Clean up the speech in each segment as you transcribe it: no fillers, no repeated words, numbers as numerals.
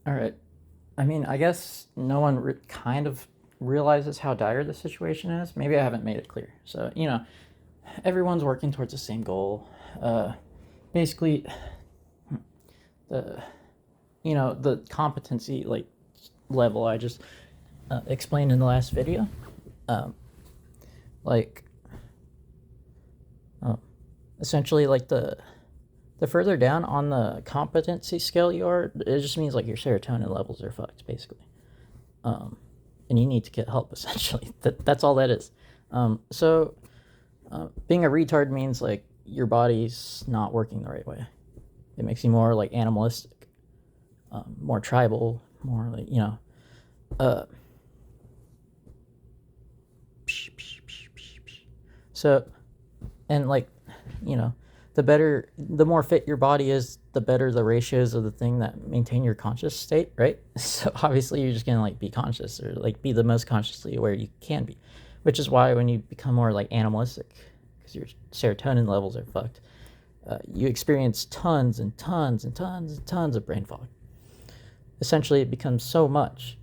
All right. I mean, I guess no one kind of realizes how dire the situation is. Maybe I haven't made it clear. So, everyone's working towards the same goal. Uh, Basically, the the competency level I just explained in the last video. Um, like, uh, Essentially, like the further down on the competency scale you are, it just means like your serotonin levels are fucked, basically. Um, and you need to get help, essentially. That's all that is. So being a retard means like your body's not working the right way. It makes you more like animalistic, more tribal, more like Uh, so and like you know, the more fit your body is, the better the ratios of the thing that maintain your conscious state, right? So obviously you're just gonna like be conscious or like be the most consciously aware you can be, which is why when you become more like animalistic, because your serotonin levels are fucked, you experience tons and tons and tons and tons of brain fog. Essentially, it becomes so much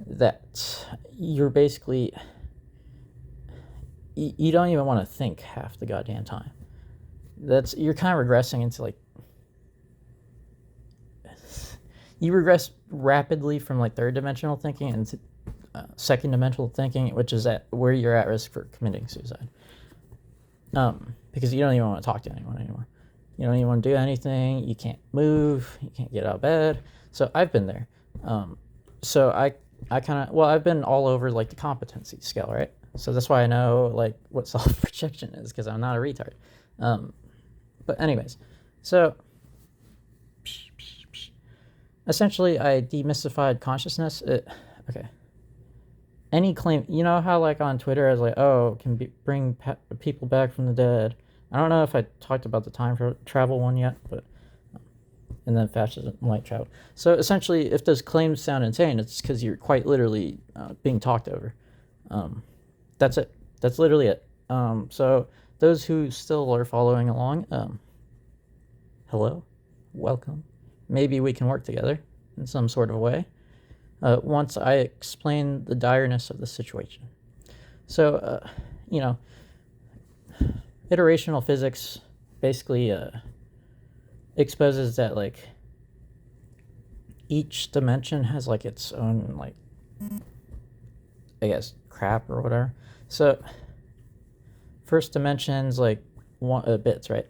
that you're basically you don't even want to think half the goddamn time. You're kind of regressing into like you regress rapidly from like third dimensional thinking into second dimensional thinking, which is at where you're at risk for committing suicide. Because you don't even want to talk to anyone anymore. You don't even want to do anything. You can't move. You can't get out of bed. So I've been there. So I kind of I've been all over like the competency scale, right? So that's why I know like what self projection is, because I'm not a retard. But anyways, so essentially I demystified consciousness. Okay. Any claim, you know how like on Twitter I was like, oh, can bring people back from the dead. I don't know if I talked about the time travel one yet, but and then fascism light travel. So essentially, if those claims sound insane, it's because you're quite literally being talked over. That's it. That's literally it. So those who still are following along, hello, welcome. Maybe we can work together in some sort of way once I explain the direness of the situation. So, iterational physics basically exposes that like each dimension has like its own like I guess crap or whatever. So first dimension's like bits, right?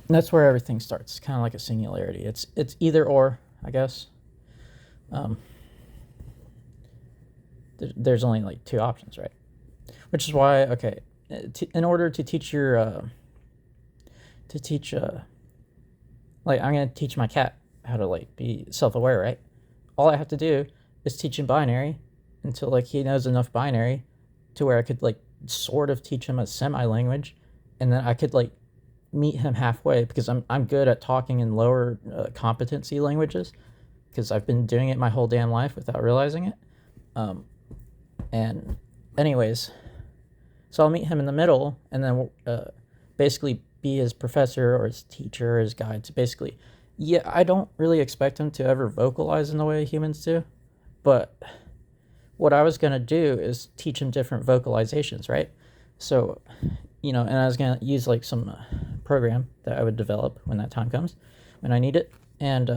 And that's where everything starts. It's kind of like a singularity. It's either or, I guess. There's only like two options, right? Which is why, okay, in order to teach like I'm gonna teach my cat how to like be self-aware, right? All I have to do is teach him binary until like he knows enough binary to where I could like sort of teach him a semi-language, and then I could like meet him halfway, because I'm good at talking in lower competency languages because I've been doing it my whole damn life without realizing it. And anyways, so I'll meet him in the middle, and then basically be his professor or his teacher or his guide to basically, yeah, I don't really expect him to ever vocalize in the way humans do, but what I was going to do is teach him different vocalizations, right? So, and I was going to use like some program that I would develop when that time comes, when I need it, and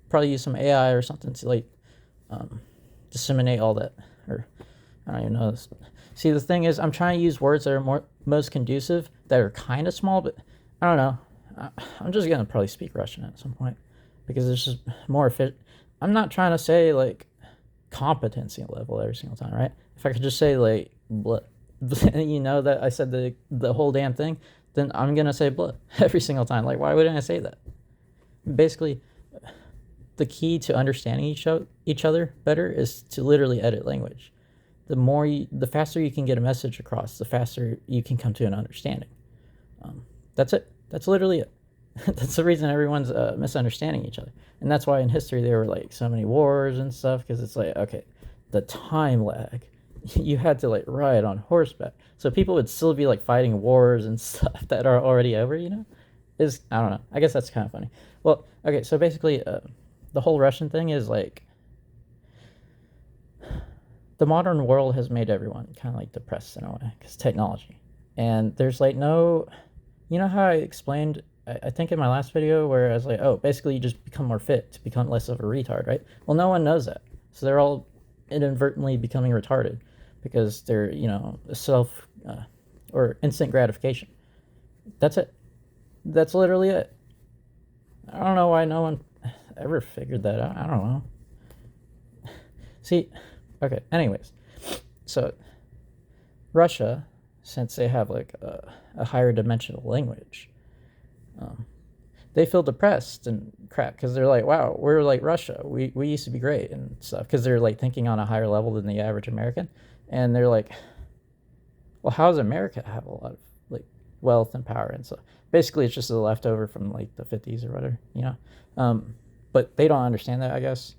probably use some AI or something to like disseminate all that, or I don't even know this. See, the thing is, I'm trying to use words that are most conducive, that are kind of small, but I don't know. I'm just gonna probably speak Russian at some point because it's just more efficient. I'm not trying to say like competency level every single time, right? If I could just say like blah, that I said the whole damn thing, then I'm gonna say blah every single time. Like, why wouldn't I say that? Basically, the key to understanding each other better is to literally edit language. The faster you can get a message across, the faster you can come to an understanding. That's it. That's literally it. That's the reason everyone's misunderstanding each other, and that's why in history there were like so many wars and stuff, because it's like, okay, the time lag. You had to like ride on horseback, so people would still be like fighting wars and stuff that are already over. I don't know. I guess that's kind of funny. Well, okay, so basically, the whole Russian thing is like the modern world has made everyone kind of like depressed in a way because technology, and there's like no, you know how I explained, I think in my last video where I was like, oh, basically you just become more fit to become less of a retard, right? Well, no one knows that, so they're all inadvertently becoming retarded because they're, you know, self or instant gratification. That's it. That's literally it. I don't know why no one ever figured that out. I don't know. See, okay, anyways, so Russia, since they have like a higher dimensional language, they feel depressed and crap because they're like, wow, we're like Russia. We used to be great and stuff because they're like thinking on a higher level than the average American. And they're like, well, how does America have a lot of like wealth and power and stuff? Basically, it's just a leftover from like the 50s or whatever, you know? But they don't understand that, I guess.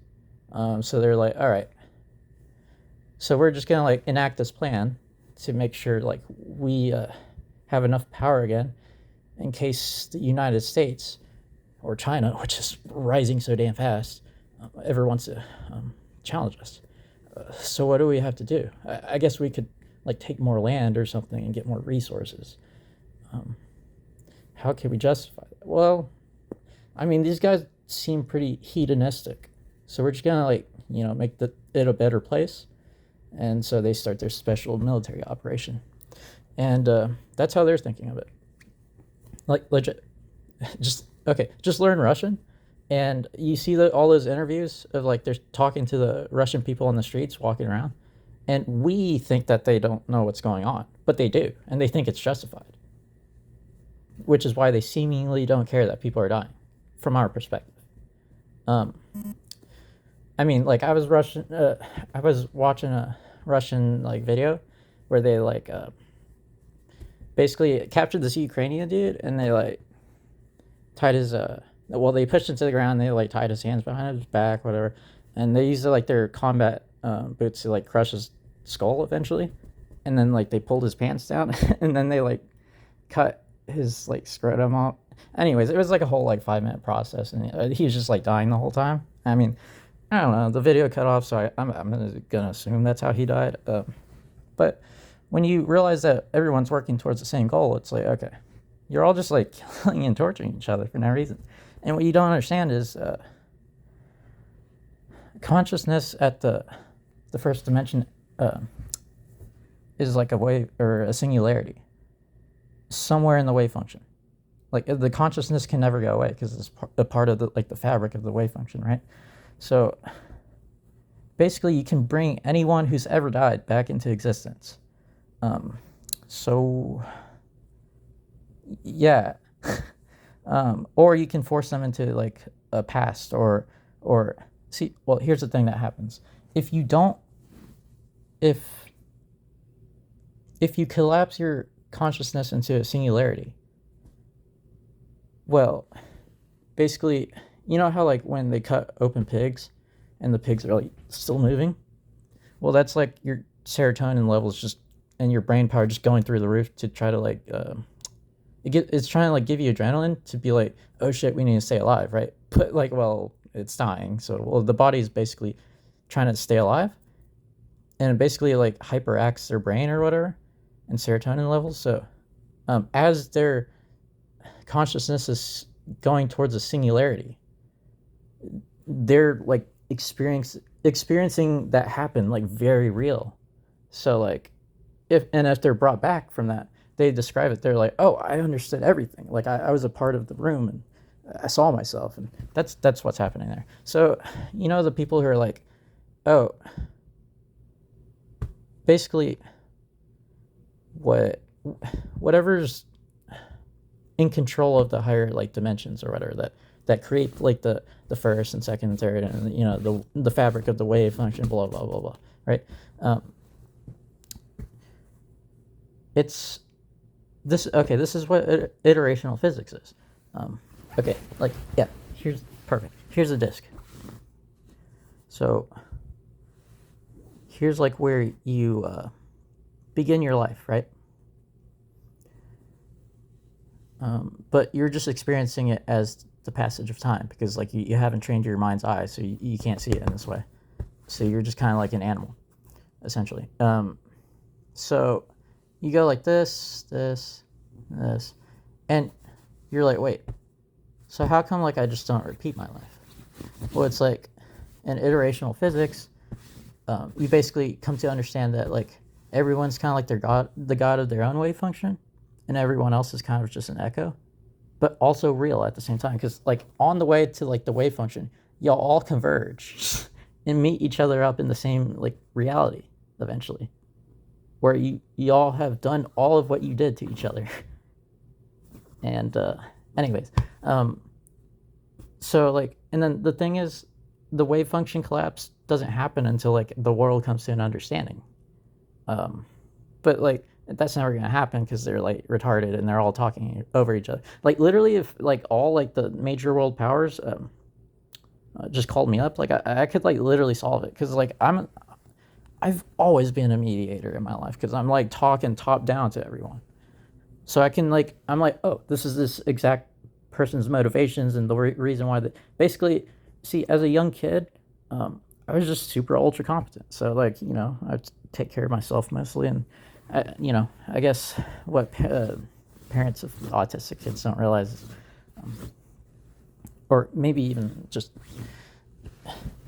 So they're like, all right, so we're just going to like enact this plan to make sure like we have enough power again in case the United States or China, which is rising so damn fast, ever wants to challenge us. So what do we have to do? I guess we could like take more land or something and get more resources. How can we justify that? Well, I mean, these guys seem pretty hedonistic, so we're just gonna like, you know, make it a better place, and so they start their special military operation, and that's how they're thinking of it. Like legit, just okay, just learn Russian, and you see all those interviews of like they're talking to the Russian people on the streets walking around, and we think that they don't know what's going on, but they do, and they think it's justified, which is why they seemingly don't care that people are dying, from our perspective. I mean, like I was watching a Russian like video where they like basically captured this Ukrainian dude, and they like tied his well, they pushed him to the ground, they like tied his hands behind his back, whatever, and they used like their combat boots to like crush his skull eventually, and then like they pulled his pants down and then they like cut his like scrotum out. Anyways, it was like a whole like 5-minute process, and he was just like dying the whole time. I mean, I don't know, the video cut off, so I'm gonna assume that's how he died. But when you realize that everyone's working towards the same goal, it's like, okay, you're all just like killing and torturing each other for no reason. And what you don't understand is consciousness at the first dimension is like a wave or a singularity somewhere in the wave function. Like the consciousness can never go away because it's a part of the fabric of the wave function, right? So basically, you can bring anyone who's ever died back into existence. So yeah, or you can force them into like a past or see. Well, here's the thing that happens: if you collapse your consciousness into a singularity, well, basically, you know how like when they cut open pigs and the pigs are like still moving? Well, that's like your serotonin levels just and your brain power just going through the roof to try to like it's trying to like give you adrenaline to be like, oh shit, we need to stay alive, right? But like, well, it's dying, so well the body is basically trying to stay alive, and it basically like hyperacts their brain or whatever and serotonin levels. So as their consciousness is going towards a singularity, they're like experiencing that happen like very real. So like if they're brought back from that, they describe it, they're like, oh, I understood everything, like I was a part of the room and I saw myself, and that's what's happening there. So you know, the people who are like, oh, basically whatever's in control of the higher like dimensions or whatever that create like the first and second and third, and you know, the fabric of the wave function, blah blah blah blah, right? It's this is what iterational physics is. Okay, like, yeah, here's perfect. Here's a disk. So here's like where you begin your life, right? But you're just experiencing it as the passage of time, because like you haven't trained your mind's eye, so you can't see it in this way. So you're just kind of like an animal, essentially. So you go like this, and you're like, wait, so how come like I just don't repeat my life? Well, it's like in iterational physics, you basically come to understand that like everyone's kind of like the god of their own wave function, and everyone else is kind of just an echo, but also real at the same time. Because like on the way to like the wave function, y'all all converge and meet each other up in the same like reality eventually, where you all have done all of what you did to each other. And anyways, so like, and then the thing is, the wave function collapse doesn't happen until like the world comes to an understanding. But like that's never gonna happen because they're like retarded and they're all talking over each other. Like literally, if like all like the major world powers just called me up, like I could like literally solve it, because like I've always been a mediator in my life, because I'm like talking top down to everyone. So I can like, I'm like, oh, this is this exact person's motivations and the reason why that basically, see, as a young kid, I was just super ultra competent. So like, you know, I take care of myself mostly. And you know, I guess what parents of autistic kids don't realize is, or maybe even just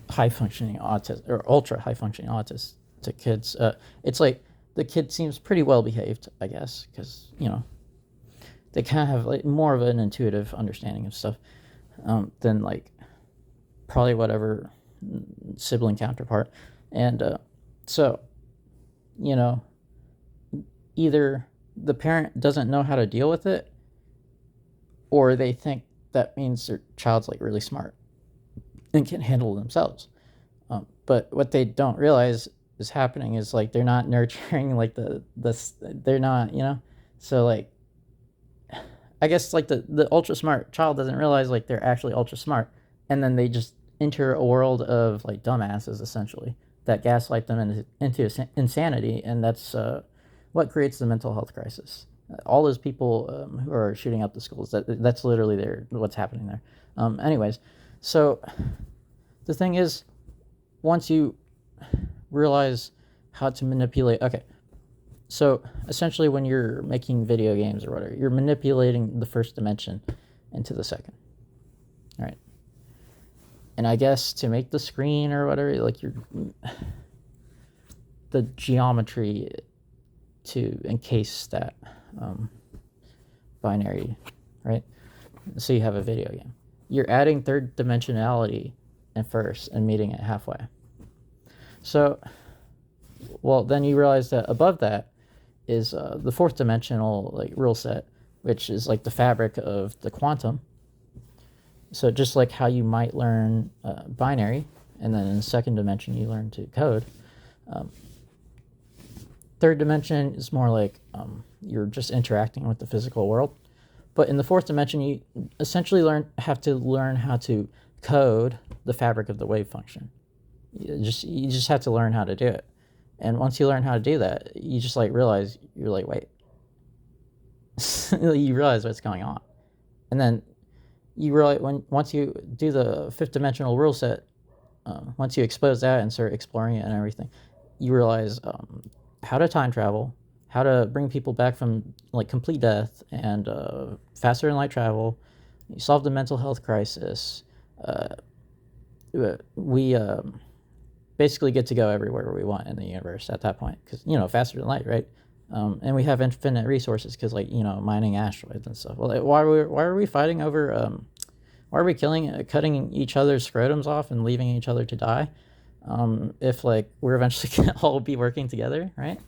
high functioning autism or ultra high functioning autistic kids, it's like the kid seems pretty well behaved, I guess, because you know they kind of have like more of an intuitive understanding of stuff than like probably whatever sibling counterpart. And so, you know, either the parent doesn't know how to deal with it, or they think that means their child's like really smart and can handle themselves. But what they don't realize is happening is like they're not nurturing like they're not, you know. So like, I guess like the ultra smart child doesn't realize like they're actually ultra smart, and then they just enter a world of like dumbasses essentially that gaslight them into insanity, and that's what creates the mental health crisis. All those people who are shooting up the schools, that's literally what's happening there. Anyways, so the thing is, once you realize how to manipulate, okay, so essentially when you're making video games or whatever, you're manipulating the first dimension into the second, all right? And I guess to make the screen or whatever, like the geometry to encase that binary, right? So you have a video game. You're adding third dimensionality at first and meeting it halfway. So, well, then you realize that above that is the fourth dimensional like rule set, which is like the fabric of the quantum. So just like how you might learn binary, and then in the second dimension you learn to code. Third dimension is more like you're just interacting with the physical world. But in the fourth dimension, you essentially have to learn how to code the fabric of the wave function. You just have to learn how to do it. And once you learn how to do that, you just like realize, you're like, wait. You realize what's going on. And then you realize once you do the fifth dimensional rule set, once you expose that and start exploring it and everything, you realize how to time travel, how to bring people back from like complete death, and faster than light travel. You solve the mental health crisis. We basically get to go everywhere we want in the universe at that point, because you know, faster than light, right? And we have infinite resources, because like, you know, mining asteroids and stuff. Well, why are we fighting over why are we cutting each other's scrotums off and leaving each other to die, if like we're eventually gonna all be working together, right?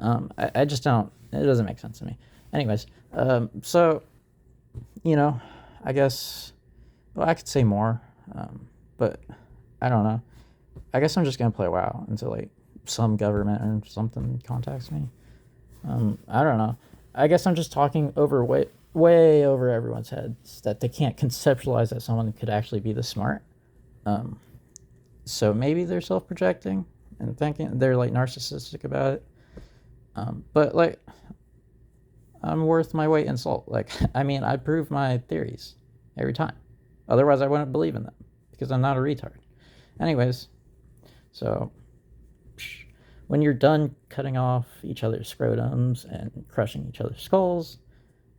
I just don't, it doesn't make sense to me. Anyways, so, you know, I guess, well, I could say more, but I don't know. I guess I'm just gonna play WoW until like some government or something contacts me. I don't know. I guess I'm just talking over way over everyone's heads, that they can't conceptualize that someone could actually be this smart. So maybe they're self-projecting and thinking they're like narcissistic about it. But like, I'm worth my weight in salt. Like, I mean, I prove my theories every time. Otherwise, I wouldn't believe in them because I'm not a retard. Anyways, so when you're done cutting off each other's scrotums and crushing each other's skulls,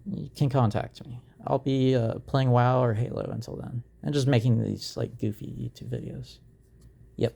you can contact me. I'll be playing WoW or Halo until then, and just making these like goofy YouTube videos. Yep.